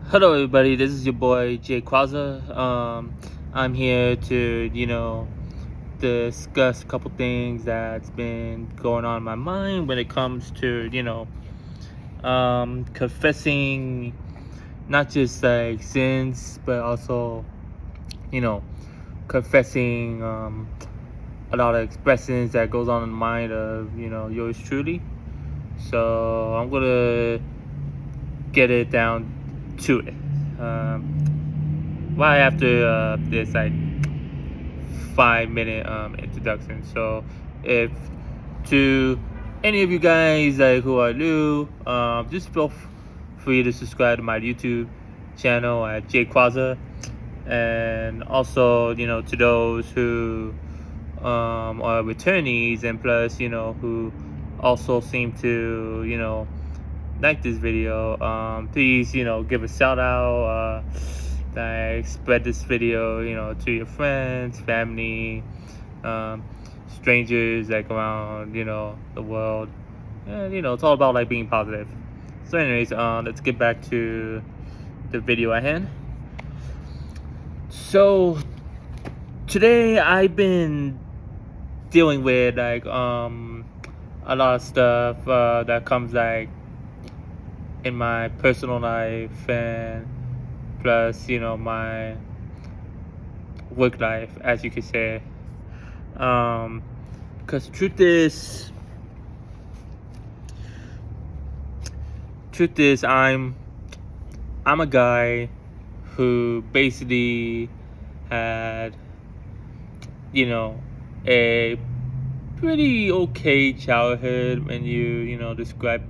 Hello, everybody. This is your boy Jayvlogs. I'm here to, discuss a couple things that's been going on in my mind when it comes to, confessing not just like sins, but also, you know, confessing a lot of expressions that goes on in the mind of, yours truly. So I'm gonna get it down to it. Right after this like 5 minute introduction. So if to any of you guys who are new, just feel free to subscribe to my YouTube channel at Jayvlogs, and also to those who are returnees, and plus who also seem to like this video, please give a shout out, like spread this video to your friends, family, um, strangers like around the world. And it's all about like being positive. So anyways, let's get back to the video at hand. So today I've been dealing with like a lot of stuff that comes like in my personal life, and plus my work life, as you could say. Because truth is I'm a guy who basically had a pretty okay childhood when you describe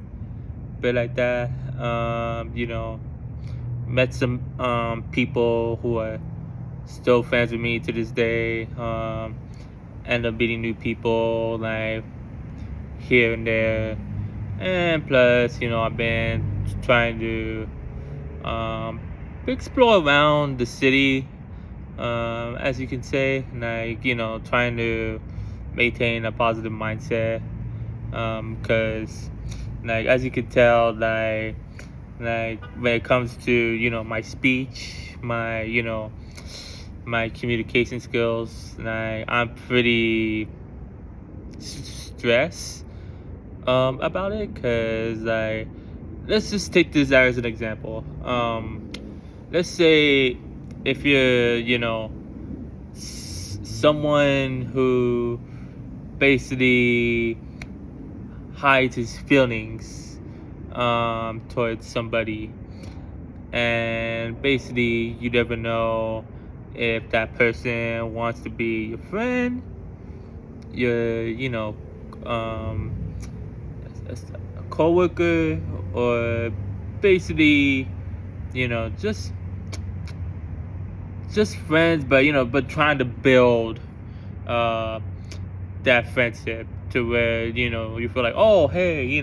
it like that. Met some people who are still friends with me to this day. End up meeting new people like here and there, and plus I've been trying to explore around the city, as you can say, like trying to maintain a positive mindset, because like as you can tell, like when it comes to my speech, my communication skills, like I'm pretty stressed about it, because like let's just take this as an example. Let's say if you're someone who basically hides his feelings towards somebody, and basically you never know if that person wants to be your friend, your a co-worker, or basically just friends, but but trying to build uh that friendship to where you feel like, oh hey,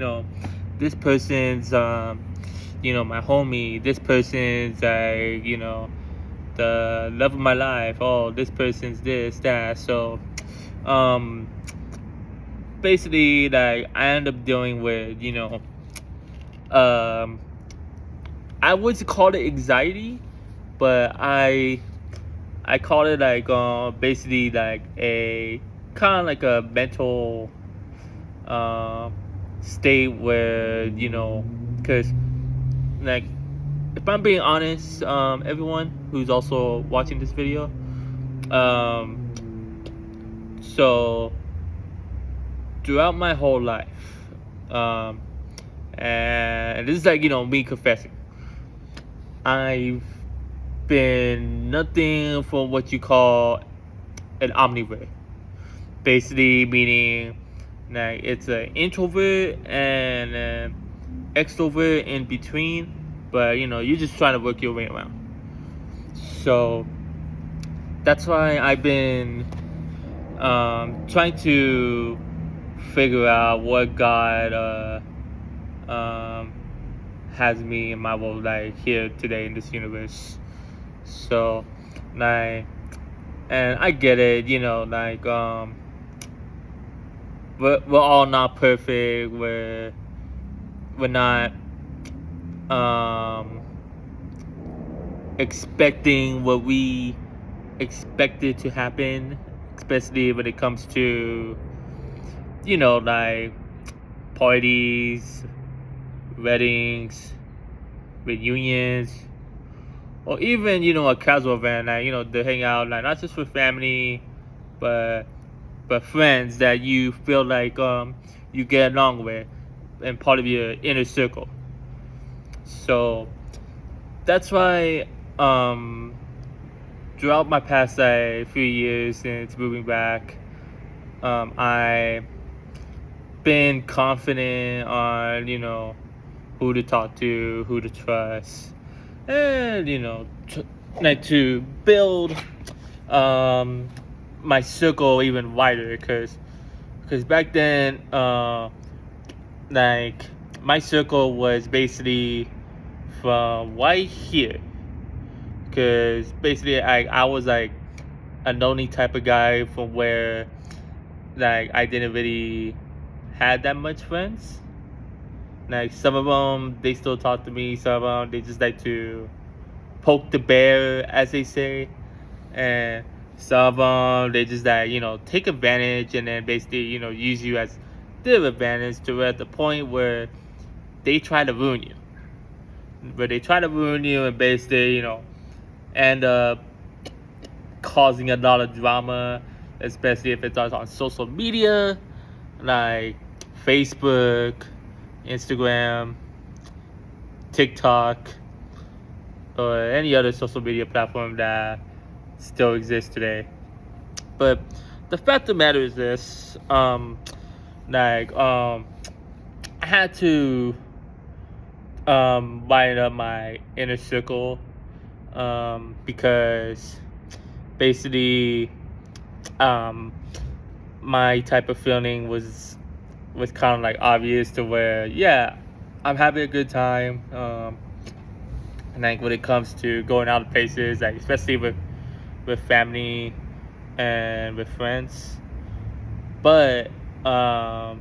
this person's my homie, this person's like the love of my life, oh this person's this that. So um basically like I end up dealing with um I would call it anxiety, but I call it like basically like a kind of like a mental uh, state where because like if I'm being honest, everyone who's also watching this video, um so throughout my whole life, and this is like me confessing, I've been nothing from what you call an omnivore. Basically meaning like it's an introvert and an extrovert in between, but you're just trying to work your way around. So that's why I've been trying to figure out what God has me in my world like here today in this universe. So like, and I get it, like we're all not perfect. We're not expecting what we expected to happen, especially when it comes to, like parties, weddings, reunions, or even, a casual event, like, to hang out, like not just with family, but friends that you feel like you get along with and part of your inner circle. So that's why throughout my past like few years since moving back, I've been confident on who to talk to, who to trust, and like to build my circle even wider, because back then like my circle was basically from right here, because basically I was like a lonely type of guy from where like I didn't really had that much friends. Like some of them they still talk to me, some of them they just like to poke the bear, as they say, and some of them they just like take advantage and then basically use you as their advantage to at the point where they try to ruin you. But they try to ruin you and basically end up causing a lot of drama, especially if it's on social media like Facebook, Instagram, TikTok, or any other social media platform that still exists today. But the fact of the matter is this: I had to widen up my inner circle, because basically my type of feeling was kind of like obvious, to where I'm having a good time, and like when it comes to going out of places, like especially with family and with friends. But I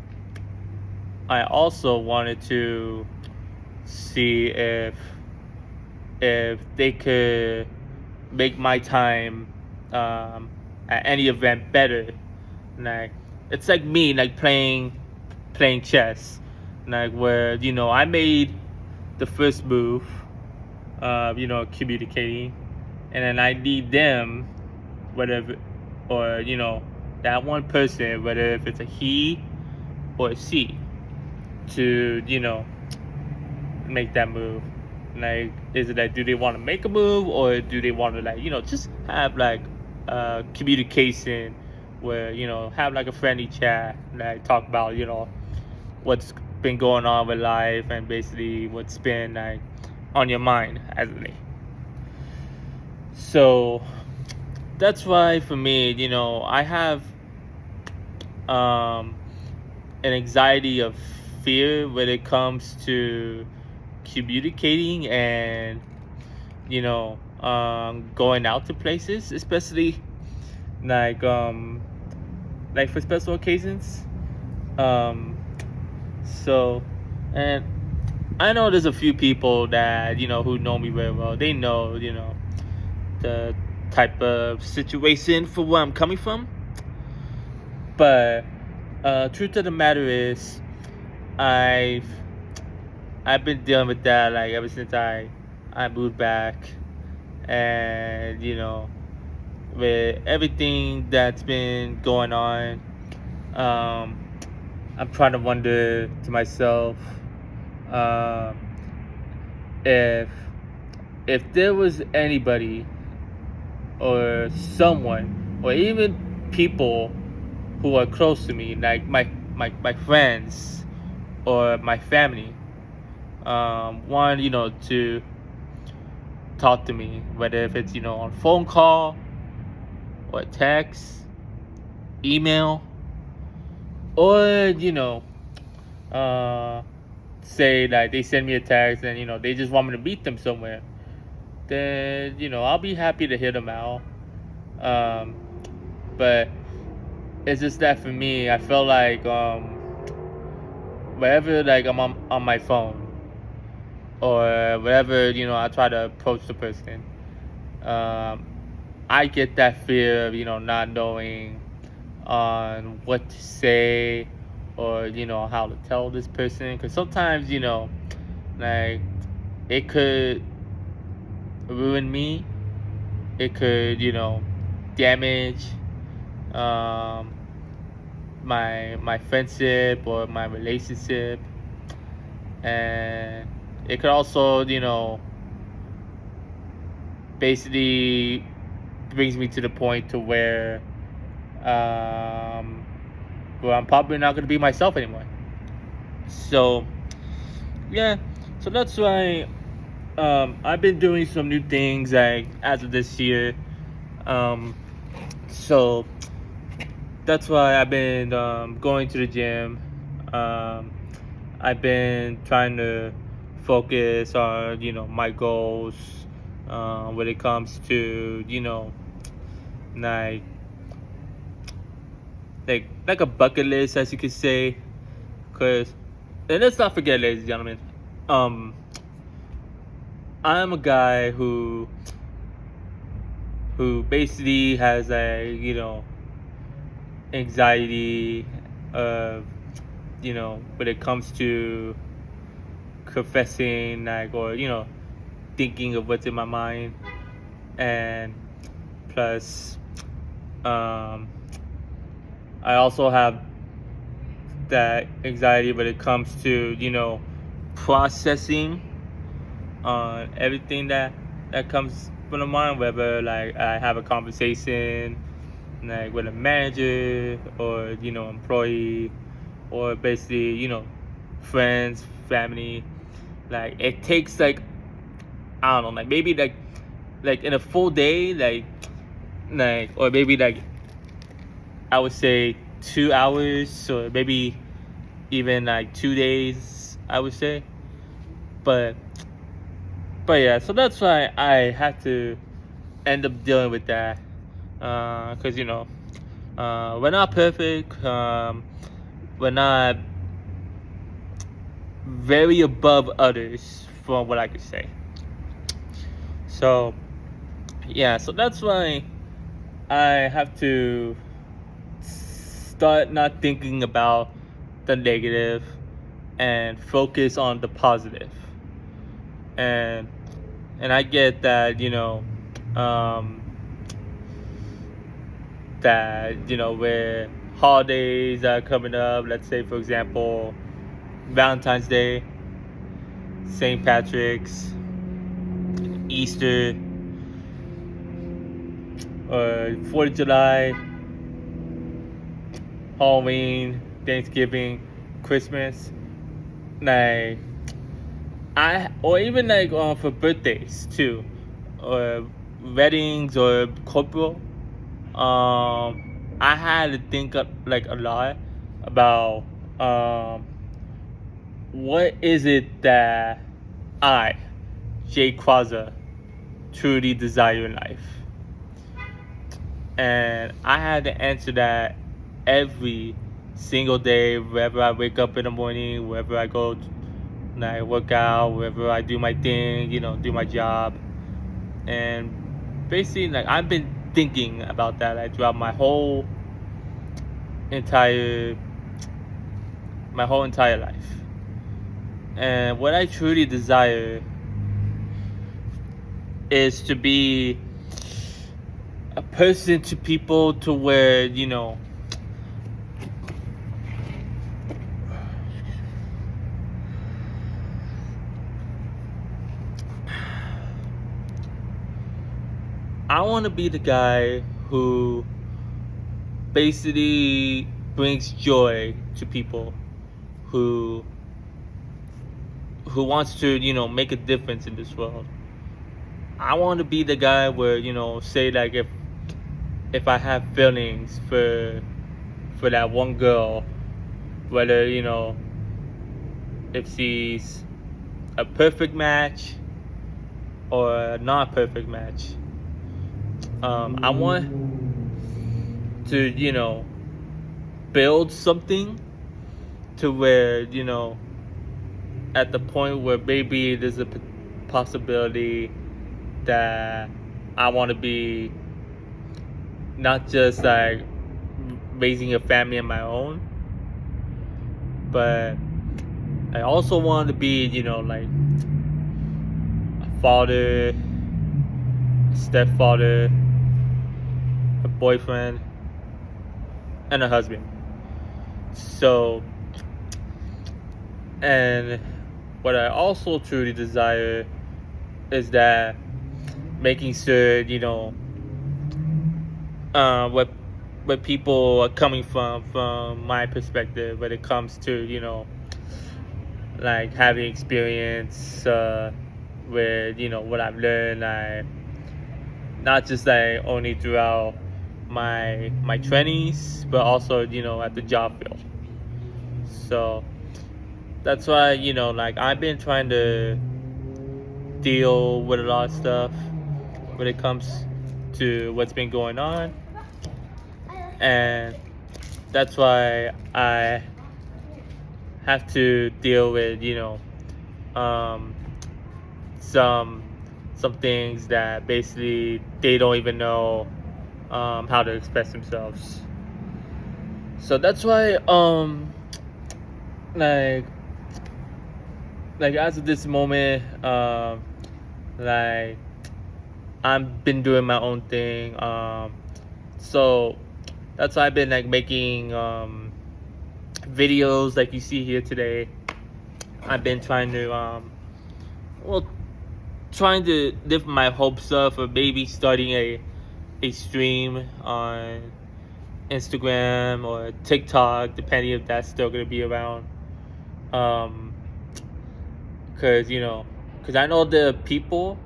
also wanted to see if they could make my time at any event better. Like it's like me like playing chess, like where I made the first move, communicating, and then I need them, whatever, or that one person, whether if it's a he or a she, to make that move. Like, is it like, do they want to make a move, or do they want to like just have like communication where have like a friendly chat, like talk about what's been going on with life and basically what's been like on your mind as of late. So that's why for me, I have an anxiety of fear when it comes to communicating and going out to places, especially like for special occasions. So, and I know there's a few people that who know me very well. They know the type of situation for where I'm coming from. But truth of the matter is, I've been dealing with that like ever since I moved back, and with everything that's been going on, I'm trying to wonder to myself, if there was anybody or someone or even people who are close to me, like my friends or my family, want to talk to me, whether if it's on phone call or text, email, or say that they send me a text and they just want me to meet them somewhere, then I'll be happy to hear them out. But it's just that for me, I feel like wherever like I'm on my phone or wherever I try to approach the person, um, I get that fear of, not knowing on what to say, or, how to tell this person. Because sometimes, like, it could ruin me. It could, damage um, my friendship or my relationship. And it could also, basically brings me to the point to um, where I'm probably not going to be myself anymore. So yeah, so that's why I've been doing some new things like as of this year. Um, so that's why I've been going to the gym. Um, I've been trying to focus on my goals when it comes to like like a bucket list, as you could say. Cause, and let's not forget, ladies and gentlemen, I'm a guy who basically has anxiety of when it comes to confessing, or thinking of what's in my mind. And plus I also have that anxiety when it comes to processing on everything that comes from the mind, whether like I have a conversation like with a manager or employee, or basically friends, family. Like it takes like, I don't know, like maybe like in a full day, like or maybe like I would say 2 hours, or maybe even like 2 days, I would say. But yeah, so that's why I had to end up dealing with that. Because we're not perfect. We're not very above others, from what I could say. So yeah, so that's why I have to start not thinking about the negative and focus on the positive. And I get that that where holidays are coming up, let's say for example Valentine's Day, St. Patrick's, Easter, or 4th of July, Halloween, Thanksgiving, Christmas, like or even like for birthdays too, or weddings or corporal. I had to think like a lot about what is it that I, Jay Quaza, truly desire in life. And I had to answer that every single day, wherever I wake up in the morning, wherever I go and I work out, wherever I do my thing, do my job. And basically, like, I've been thinking about that like throughout my whole entire life. And what I truly desire is to be a person to people to where I want to be the guy who basically brings joy to people, who wants to make a difference in this world. I want to be the guy where say like if I have feelings for that one girl, whether if she's a perfect match or a not perfect match, I want to build something to where at the point where maybe there's a possibility that I want to be not just like raising a family of my own, but I also want to be, like a father, a stepfather, a boyfriend, and a husband. So, and what I also truly desire is that making sure, what people are coming from my perspective when it comes to, like having experience with, what I've learned, like not just like only throughout my trainees, but also, at the job field. So that's why, like I've been trying to deal with a lot of stuff when it comes to what's been going on, and that's why I have to deal with, um, some things that basically they don't even know how to express themselves. So that's why like as of this moment, like I've been doing my own thing. So that's why I've been like making videos like you see here today. I've been trying to well, trying to lift my hopes up for maybe starting a stream on Instagram or TikTok, depending if that's still gonna be around. Cause cause I know the people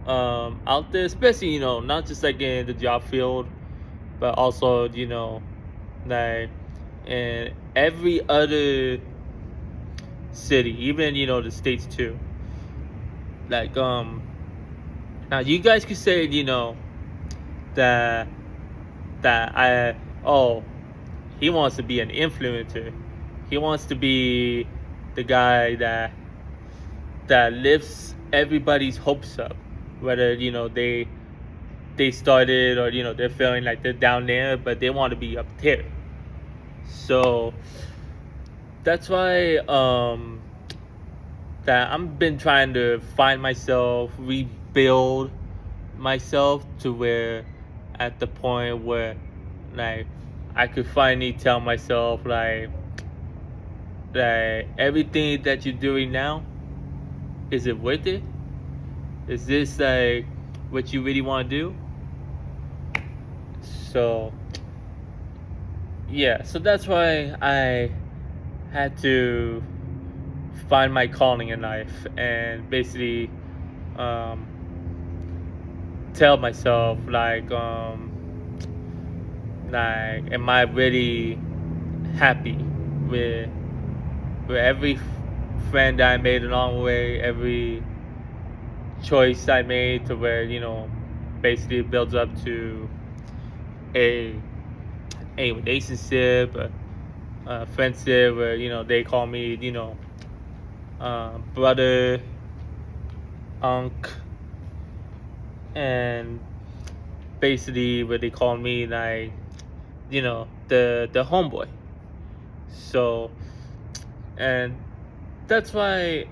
out there, especially not just like in the job field, but also like in every other city, even the states too. Like now you guys could say that I oh he wants to be an influencer. He wants to be the guy that lifts everybody's hopes up, whether they started or they're feeling like they're down there, but they want to be up there. So that's why that I've been trying to find myself, rebuild myself to where at the point where like I could finally tell myself like everything that you're doing now, is it worth it? Is this like what you really want to do? So yeah, so that's why I had to find my calling in life and basically tell myself like am I really happy with every friend I made along the way, every choice I made to where basically it builds up to a relationship, a friendship where they call me brother, unc, and basically where they call me like the homeboy. So and that's why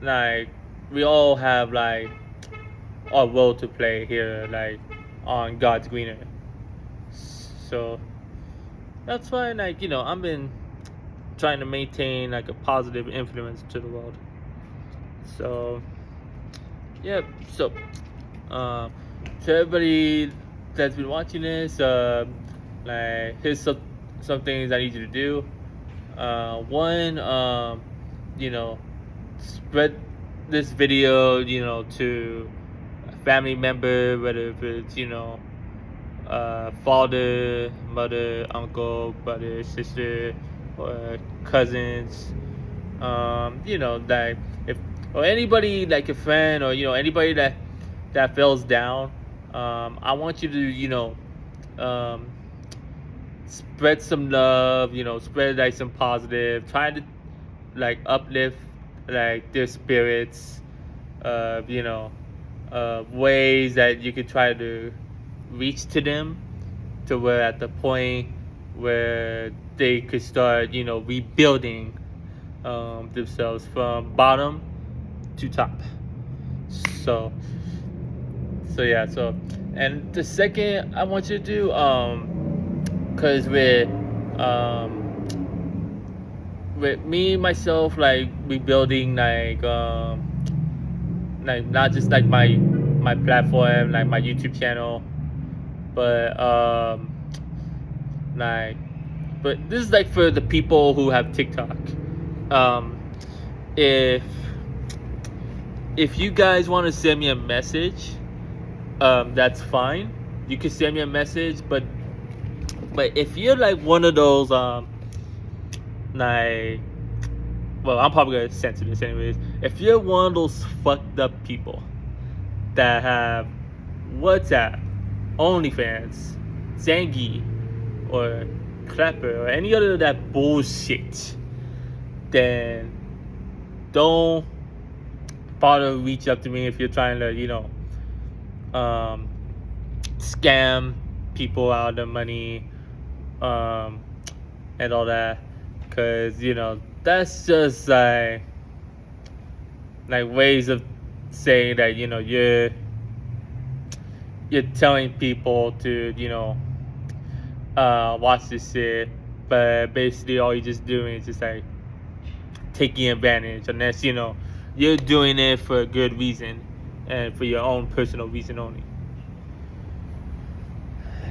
like we all have like our role to play here, like on God's green earth. So that's why I've been trying to maintain like a positive influence to the world. So yeah, so to everybody that's been watching this, like here's some things I need you to do. One, spread this video, to a family member, whether if it's father, mother, uncle, brother, sister, or cousins. That if or anybody like a friend or anybody that feels down. I want you to spread some love. Spread like some positive. Try to like uplift like their spirits. ways that you could try to reach to them, to where at the point where they could start, rebuilding themselves from bottom to top. So, and the second I want you to do, cause with me myself, like rebuilding, like not just like my platform, like my YouTube channel, but like, but this is like for the people who have TikTok. Um, if you guys want to send me a message, that's fine. You can send me a message, but if you're like one of those like, well, I'm probably gonna censor this anyways. If you're one of those fucked up people that have WhatsApp, OnlyFans, Zangy, or Clapper, or any other of that bullshit, then don't bother to reach up to me if you're trying to, scam people out of their money, and all that, because that's just like ways of saying that you're telling people to watch this shit, but basically all you're just doing is just like taking advantage, unless you're doing it for a good reason and for your own personal reason only.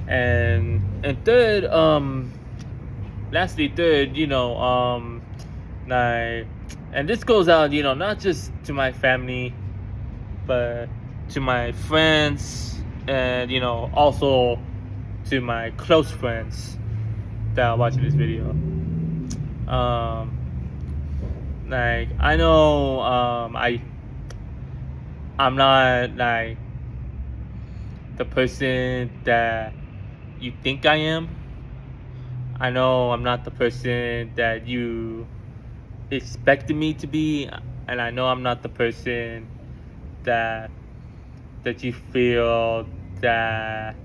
And third, lastly, like, and this goes out, not just to my family, but to my friends, and also to my close friends that are watching this video. Like, I know I'm not like the person that you think I am. I know I'm not the person that you expected me to be, and I know I'm not the person that you feel that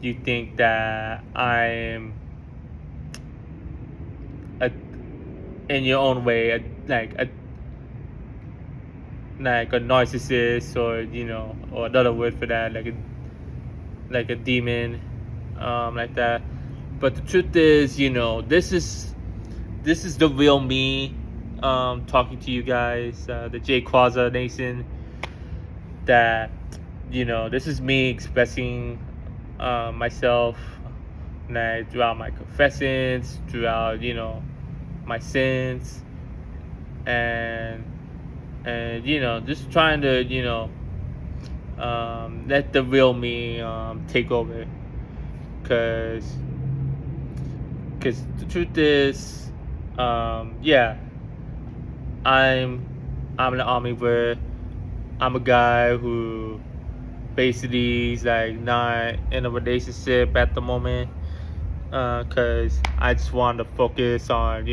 you think that I'm in your own way, like a narcissist, or another word for that, like a demon, like that. But the truth is, this is the real me, talking to you guys, the Jayvlogs Nation. That this is me expressing myself, like, throughout my confessions, throughout my sins, and just trying to let the real me take over, because the truth is, yeah, I'm an omnivore. I'm a guy who basically is like not in a relationship at the moment, because I just want to focus on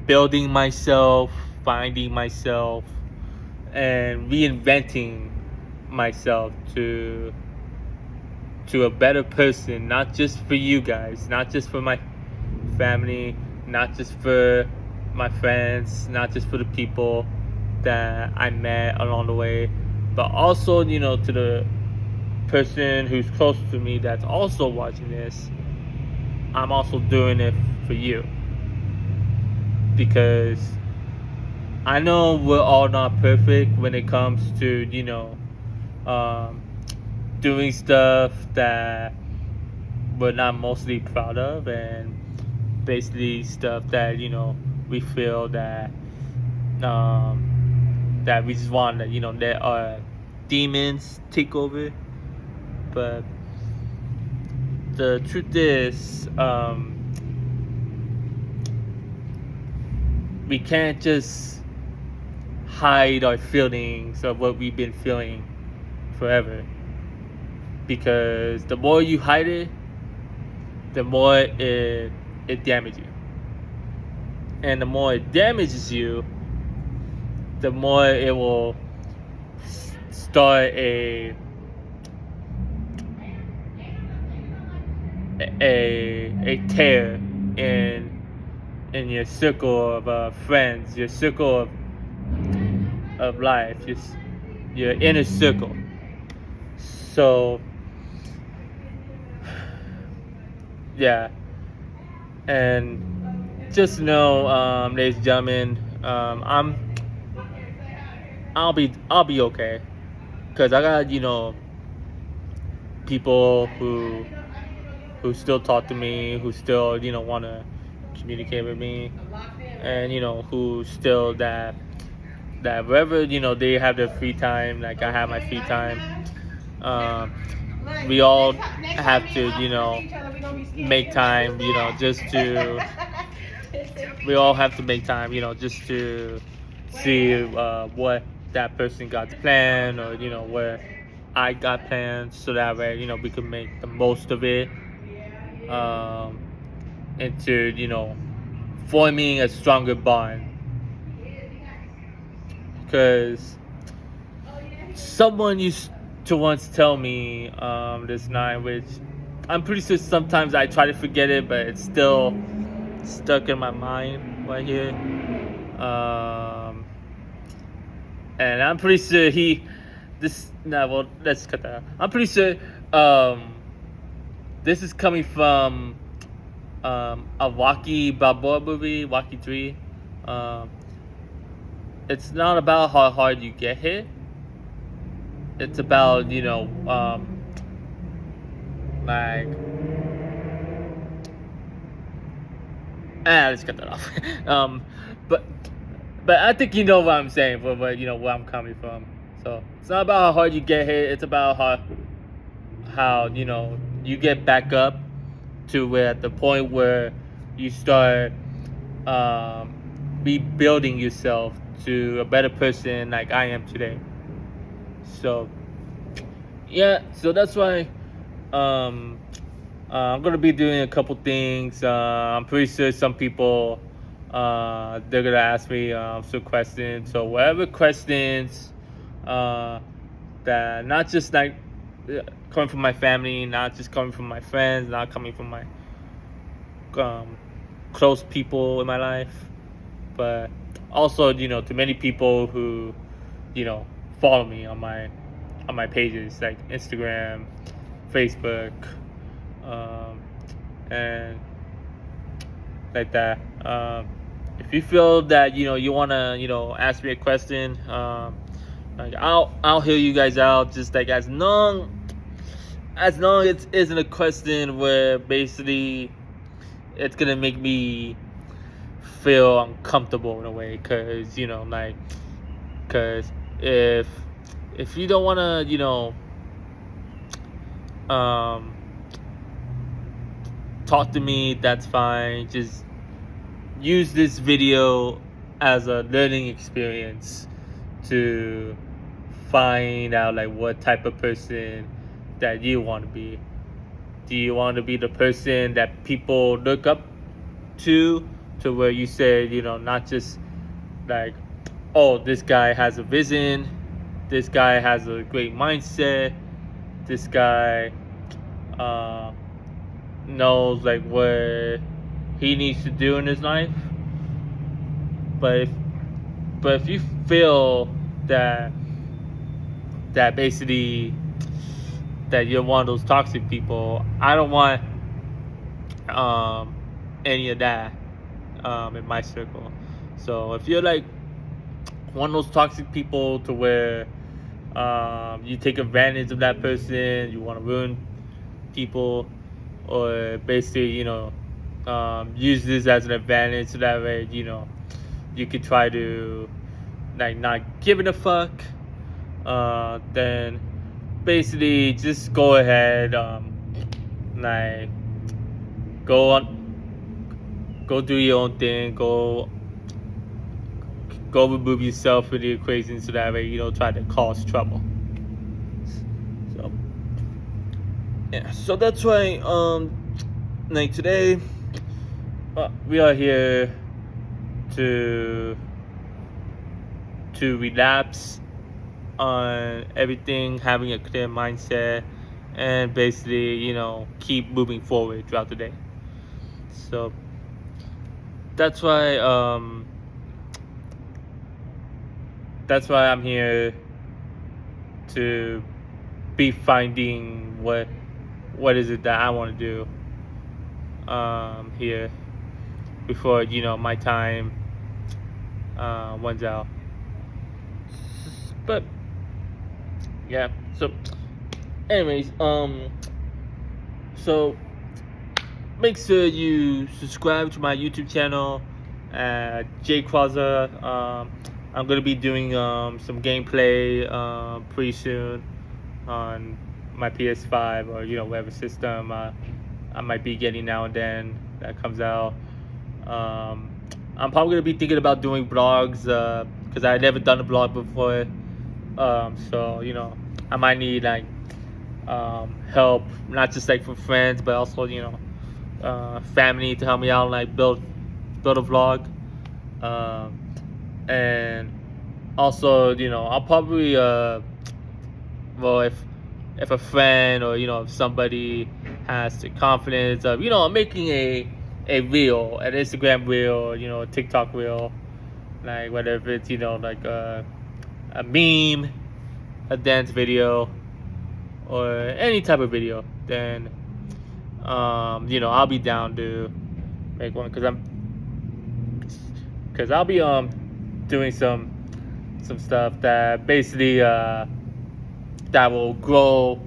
building myself, finding myself, and reinventing myself to a better person, not just for you guys, not just for my family, not just for my friends, not just for the people that I met along the way, but also to the person who's close to me that's also watching this. I'm also doing it for you, because I know we're all not perfect when it comes to doing stuff that we're not mostly proud of, and basically stuff that we feel that that we just want to let our demons take over. But the truth is, we can't just hide our feelings of what we've been feeling forever, because the more you hide it, the more it damages you, and the more it damages you, the more it will start a tear in your circle of friends, your circle of life, your inner circle. So yeah, and just know, ladies and gentlemen, I'll be okay, cause I got people who still talk to me, who still want to communicate with me, and who still that wherever they have their free time, like I have my free time. Um, we all have to make time, just to. We all have to make time, just to see what that person got planned, or where I got planned, so that way we can make the most of it, um, into forming a stronger bond. Because someone used to once tell me this night, which I'm pretty sure sometimes I try to forget it, but it's still stuck in my mind right here. And I'm pretty sure let's cut that out. I'm pretty sure this is coming from a Rocky Balboa movie, Rocky 3. It's not about how hard you get hit. It's about, like, let's cut that off. But I think you know what I'm saying, but where I'm coming from. So it's not about how hard you get hit. It's about how you get back up to where, at the point where you start rebuilding yourself to a better person, like I am today. So yeah, so that's why I'm gonna be doing a couple things. I'm pretty sure some people they're gonna ask me some questions. So whatever questions that not just like coming from my family, not just coming from my friends, not coming from my close people in my life, but also to many people who follow me on my pages, like Instagram, Facebook, and like that. If you feel that you wanna ask me a question, like I'll hear you guys out. Just like as long it isn't a question where basically it's gonna make me feel uncomfortable in a way, because because if you don't want to talk to me, that's fine. Just use this video as a learning experience to find out like what type of person that you want to be. Do you want to be the person that people look up to where you say, not just like, oh, this guy has a vision, this guy has a great mindset, this guy knows like what he needs to do in his life. But if you feel that basically that you're one of those toxic people, I don't want any of that in my circle. So if you're like one of those toxic people to where you take advantage of that person, you want to ruin people, or basically use this as an advantage so that way you could try to like not giving a fuck, then basically just go ahead, like go do your own thing, go remove yourself from the equation so that way you don't try to cause trouble. So yeah, so that's why like today we are here to relapse on everything, having a clear mindset, and basically, keep moving forward throughout the day. So that's why I'm here to be finding what is it that I want to do here before my time runs out. But yeah, so anyways, so make sure you subscribe to my YouTube channel, Jayvlogs. I'm gonna be doing some gameplay pretty soon on my PS5 or whatever system I might be getting now and then that comes out. I'm probably gonna be thinking about doing vlogs because I never done a vlog before. So I might need like help, not just like from friends, but also family to help me out, like build a vlog. And also I'll probably well, if a friend or if somebody has the confidence of making a reel, an Instagram reel, a TikTok reel, like whatever it's like a meme, a dance video, or any type of video, then I'll be down to make one because I'll be doing some stuff that basically that will grow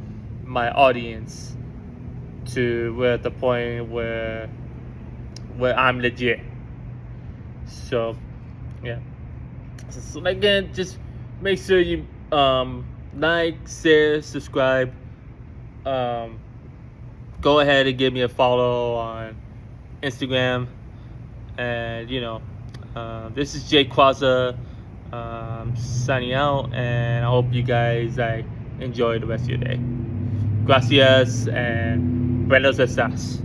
my audience to where at the point where I'm legit. So yeah. So again, just make sure you like, share, subscribe. Go ahead and give me a follow on Instagram. And this is Jayvlogs signing out, and I hope you guys enjoy the rest of your day. Gracias and buenos estás.